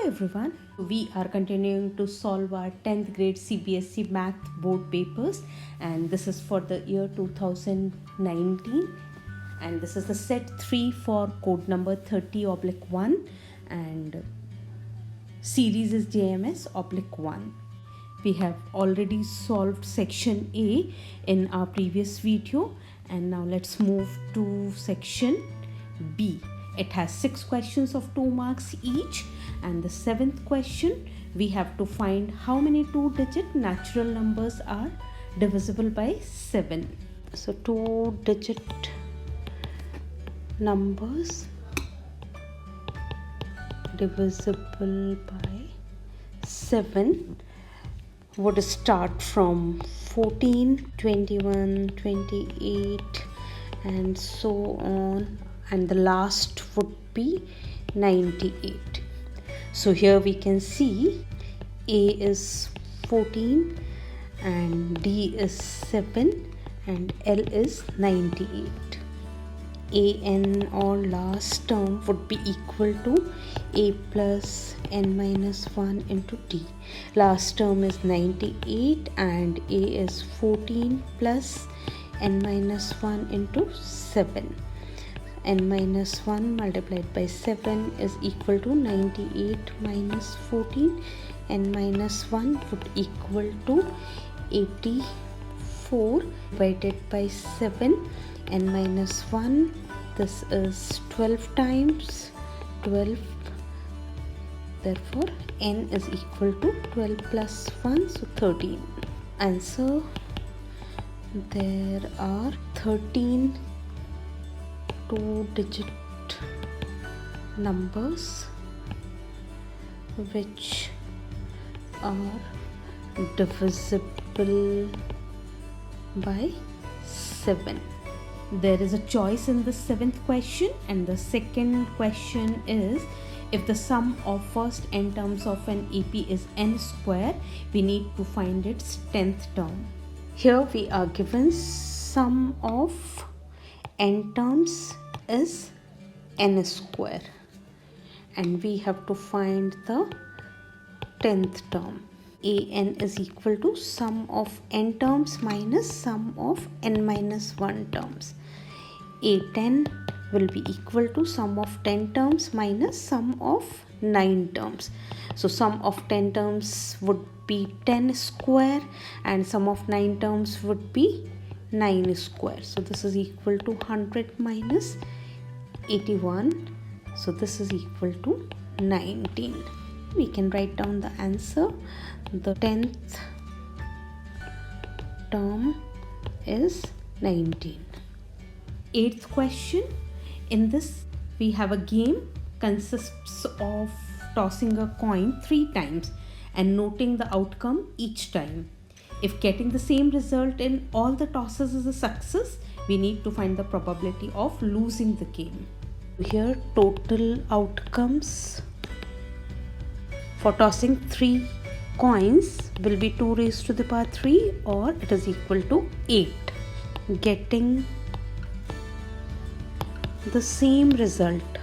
everyone, we are continuing to solve our 10th grade CBSE math board papers, and this is for the year 2019, and this is the set 3 for code number 30/1 and series is JMS/1. We have already solved section A in our previous video, and now let's move to section B. It has 6 questions of 2 marks each, and the 7th question we have to find how many 2-digit natural numbers are divisible by 7. So 2-digit numbers divisible by 7 would start from 14, 21, 28 and so on, and the last would be 98. So here we can see A is 14 and D is 7 and L is 98. AN or last term would be equal to A plus N minus 1 into D. Last term is 98 and A is 14 plus N minus 1 into 7. N minus 1 multiplied by 7 is equal to 98 minus 14. N minus 1 would equal to 84 divided by 7. N minus 1, this is 12 times 12, therefore N is equal to 12 plus 1, so 13. Answer: there are 13 2-digit numbers which are divisible by 7. There is a choice in the 7th question, and the second question is, if the sum of first n terms of an AP is n square, we need to find its 10th term. Here we are given sum of n terms is n square, and we have to find the 10th term. An is equal to sum of n terms minus sum of n minus 1 terms. A10 will be equal to sum of 10 terms minus sum of 9 terms. So sum of 10 terms would be 10 square and sum of 9 terms would be 9 square. So this is equal to 100 minus 81. So this is equal to 19. We can write down the answer. The 10th term is 19. 8th question. In this we have a game consists of tossing a coin 3 times and noting the outcome each time. If getting the same result in all the tosses is a success, we need to find the probability of losing the game. Here total outcomes for tossing 3 coins will be 2 raised to the power 3, or it is equal to 8. Getting the same result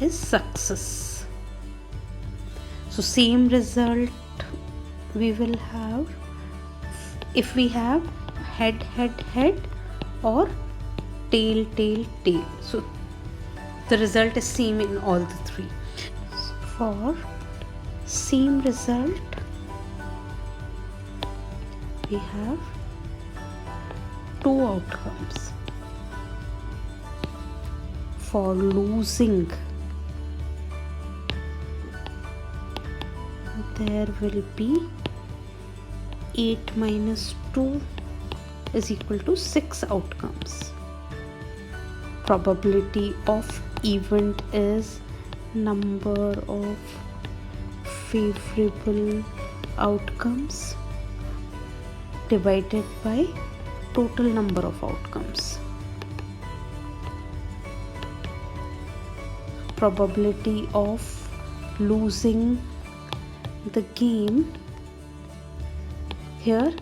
is success. So same result we will have if we have head head head or tail tail tail. So the result is same in all the 3. For same result we have 2 outcomes. For losing there will be 8 minus 2 is equal to 6 outcomes. Probability of event is number of favorable outcomes divided by total number of outcomes. Probability of losing the game here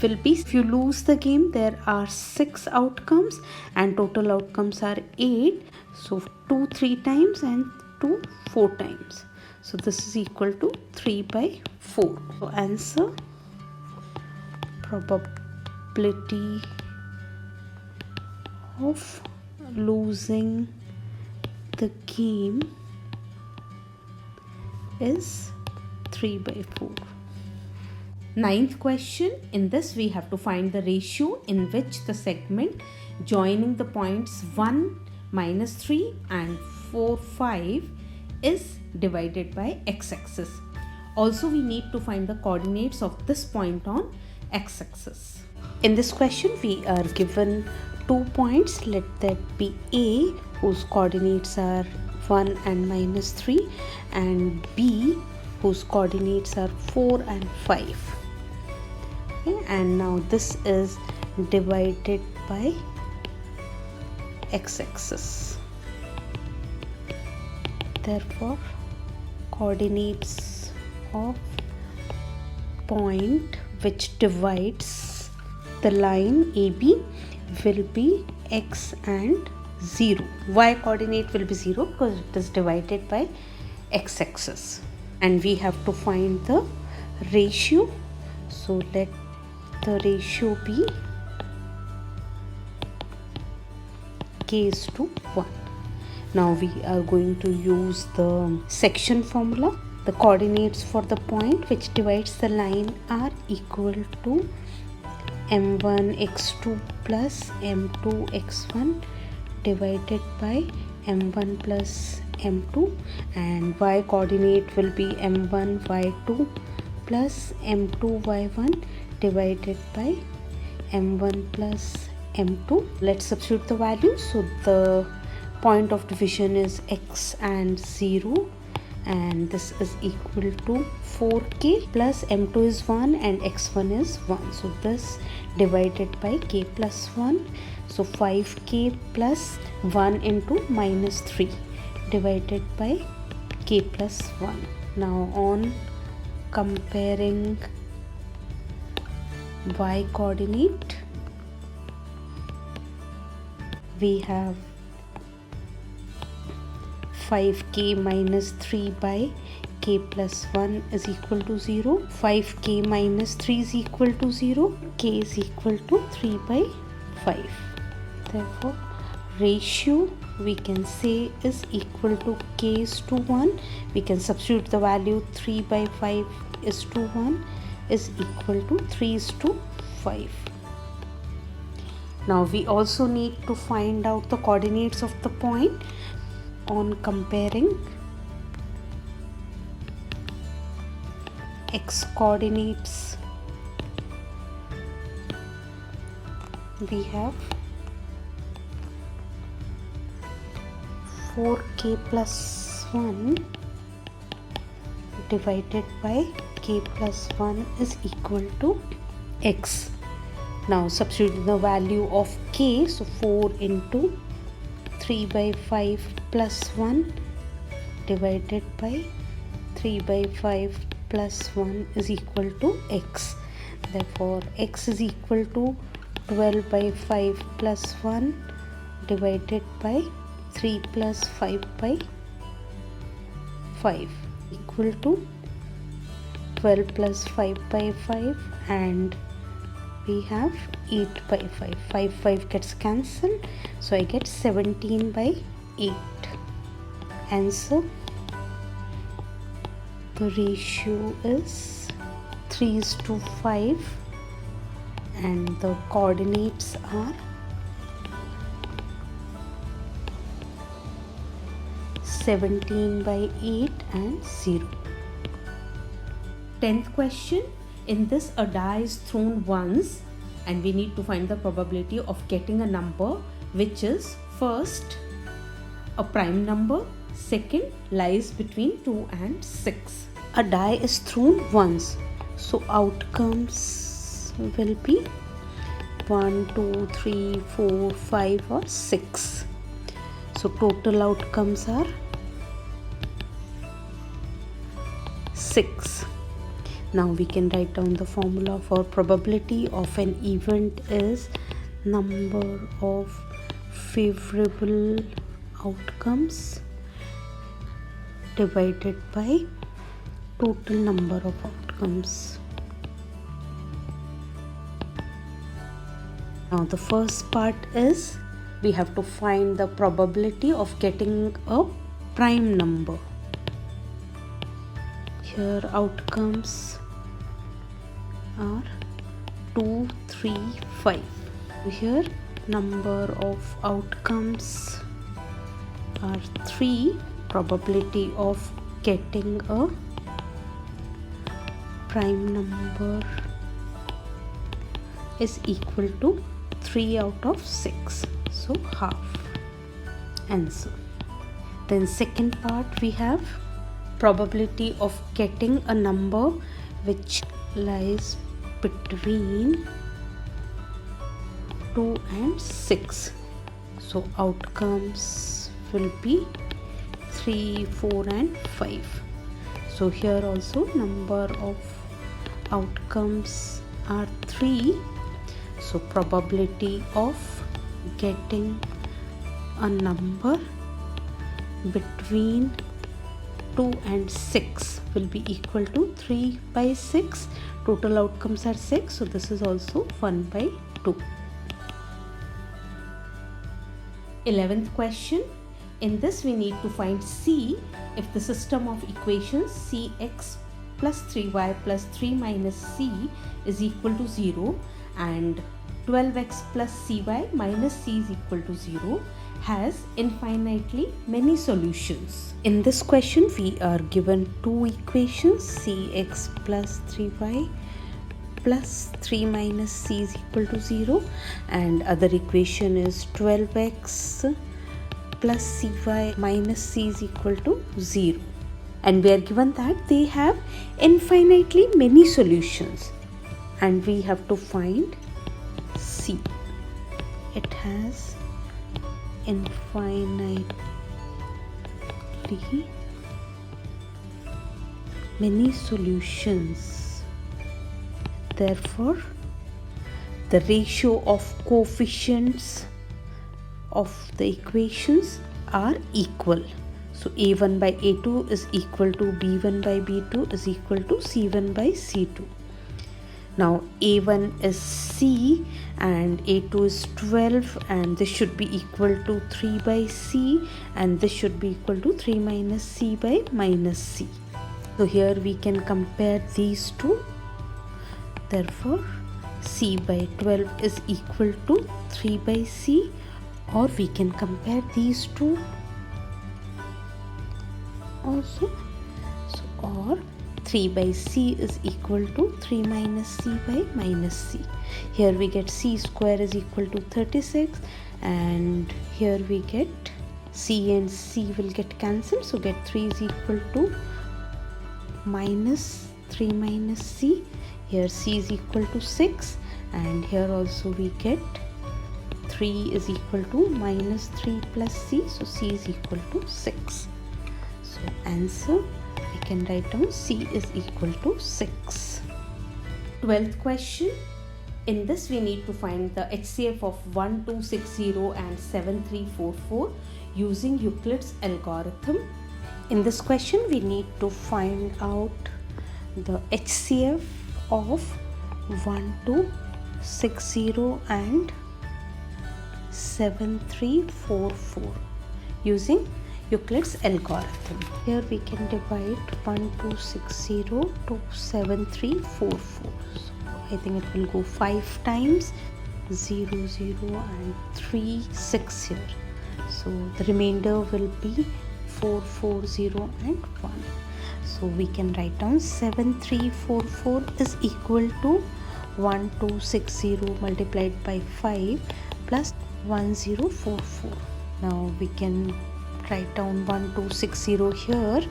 will be, if you lose the game, there are 6 outcomes and total outcomes are 8. So 2 3 times and 2 4 times. So this is equal to 3 by 4. So answer, probability of losing the game is 3 by 4. Ninth question. In this we have to find the ratio in which the segment joining the points 1, -3 and 4, 5 is divided by x-axis. Also we need to find the coordinates of this point on x-axis. In this question we are given 2 points. Let that be A, whose coordinates are 1 and -3, and B, whose coordinates are 4 and 5. Okay, and now this is divided by x-axis. Therefore, coordinates of point which divides the line AB will be x and 0. Y coordinate will be 0 because it is divided by x-axis. And we have to find the ratio. So let the ratio be k is to 1. Now we are going to use the section formula. The coordinates for the point which divides the line are equal to m1 x2 plus m2 x1 divided by m1 plus m2, and y coordinate will be m1 y2 plus m2 y1 divided by m1 plus m2. Let's substitute the values. So the point of division is x and 0, and this is equal to 4k plus m2 is 1 and x1 is 1. So this divided by k plus 1. So 5k plus 1 into -3 divided by k plus 1. Now on comparing y coordinate, we have 5k minus 3 by k plus 1 is equal to 0. 5k minus 3 is equal to 0. K is equal to 3 by 5. Therefore, ratio we can say is equal to k is to 1. We can substitute the value 3 by 5 is to 1 is equal to 3 is to 5. Now we also need to find out the coordinates of the point. On comparing x coordinates, we have 4k plus 1 divided by k plus 1 is equal to x. Now substitute the value of k, so 4 into 3 by 5 plus 1 divided by 3 by 5 plus 1 is equal to x. Therefore, x is equal to 12 by 5 plus 1 divided by 3 plus 5 by 5 equal to 12 plus 5 by 5, and we have 8 by 5. 5 gets cancelled, so I get 17 by 8. Answer, the ratio is 3 is to 5 and the coordinates are 17 by 8 and 0. 10th question. In this, a die is thrown once and we need to find the probability of getting a number which is first a prime number, second lies between 2 and 6. A die is thrown once, so outcomes will be 1, 2, 3, 4, 5 or 6. So total outcomes are 6. Now we can write down the formula for probability of an event is number of favorable outcomes divided by total number of outcomes. Now the first part is we have to find the probability of getting a prime number. Here outcomes are 2, 3, 5. Here number of outcomes are 3. Probability of getting a prime number is equal to 3 out of 6. So half. Answer. Then second part we have probability of getting a number which lies between 2 and 6. So outcomes will be 3, 4 and 5. So here also number of outcomes are 3. So probability of getting a number between 2 and 6 will be equal to 3 by 6. Total outcomes are 6. So this is also 1 by 2. 11th question. In this we need to find C if the system of equations Cx plus 3y plus 3 minus c is equal to 0 and 12x plus cy minus c is equal to 0 has infinitely many solutions. In this question we are given two equations, cx plus 3y plus 3 minus c is equal to 0 and other equation is 12x plus cy minus c is equal to 0. And we are given that they have infinitely many solutions and we have to find c. It has infinitely many solutions. Therefore, the ratio of coefficients of the equations are equal. So a1 by a2 is equal to b1 by b2 is equal to c1 by c2. Now a1 is c and a2 is 12 and this should be equal to 3 by c and this should be equal to 3 minus c by minus c. So here we can compare these two. Therefore c by 12 is equal to 3 by c, or we can compare these two also. So or 3 by c is equal to 3 minus c by minus c. Here we get c square is equal to 36 and here we get c and c will get cancelled. So get 3 is equal to minus 3 minus c. Here c is equal to 6 and here also we get 3 is equal to minus 3 plus c. So c is equal to 6. So answer we can write down c is equal to 6. 12th question. In this we need to find the HCF of 1260 and 7344 using Euclid's algorithm. In this question we need to find out the HCF of 1260 and 7344 using Euclid's algorithm. Here we can divide 1260 to 7344. So I think it will go 5 times, 0, 0 and 3, 6 here. So the remainder will be 4, 4, 0 and 1. So we can write down 7344 is equal to 1260 multiplied by 5 plus 1044. Now we can write down 1260 here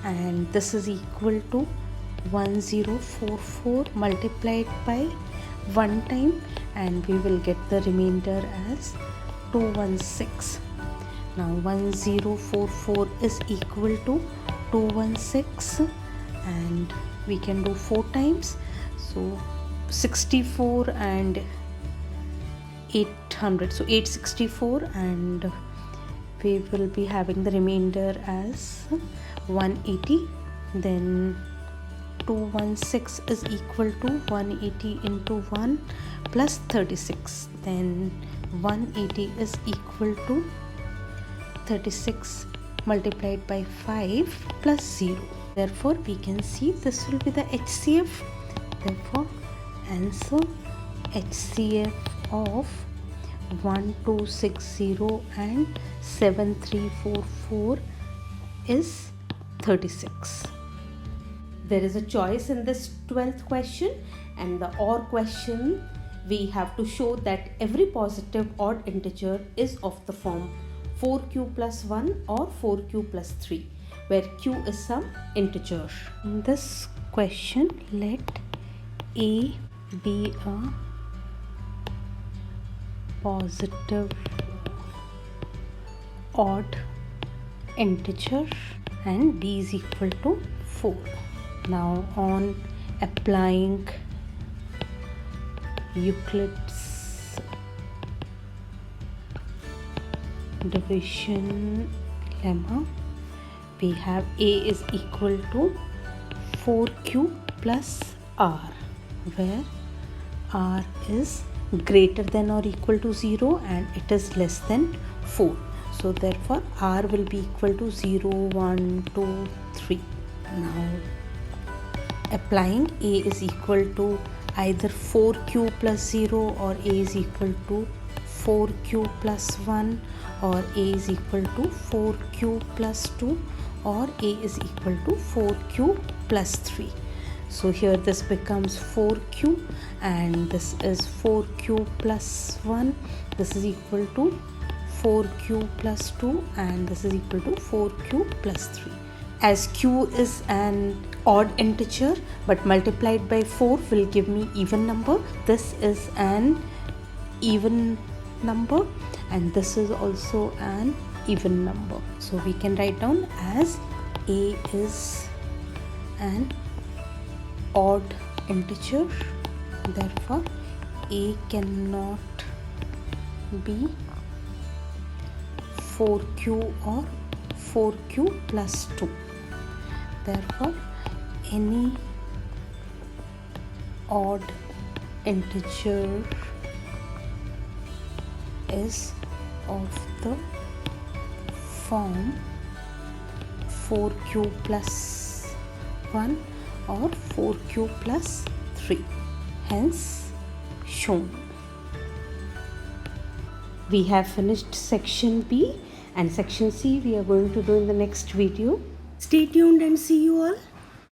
and this is equal to 1044 multiplied by 1 time and we will get the remainder as 216. Now 1044 is equal to 216 and we can do 4 times. So 64 and 800. So 864 and we will be having the remainder as 180. Then 216 is equal to 180 into 1 plus 36. Then 180 is equal to 36 multiplied by 5 plus 0. Therefore, we can see this will be the HCF. Therefore, answer HCF of 1260 and 7344 is 36. There is a choice in this 12th question, and the OR question, we have to show that every positive odd integer is of the form 4q plus 1 or 4q plus 3, where q is some integer. In this question, let a be a positive odd integer and b is equal to 4. Now, on applying Euclid's division lemma, we have a is equal to 4q plus r, where r is greater than or equal to 0 and it is less than 4. So therefore r will be equal to 0, 1, 2, 3. Now applying a is equal to either 4q plus 0 or a is equal to 4q plus 1 or a is equal to 4q plus 2 or a is equal to 4q plus 3. So here this becomes 4q and this is 4q plus 1. This is equal to 4q plus 2 and this is equal to 4q plus 3. As q is an odd integer but multiplied by 4 will give me even number, this is an even number and this is also an even number. So we can write down as a is an odd integer, therefore a cannot be 4q or 4q plus 2. Therefore any odd integer is of the form 4q plus 1 or 4q plus 3, hence shown. We have finished section B, and section C we are going to do in the next video. Stay tuned and see you all.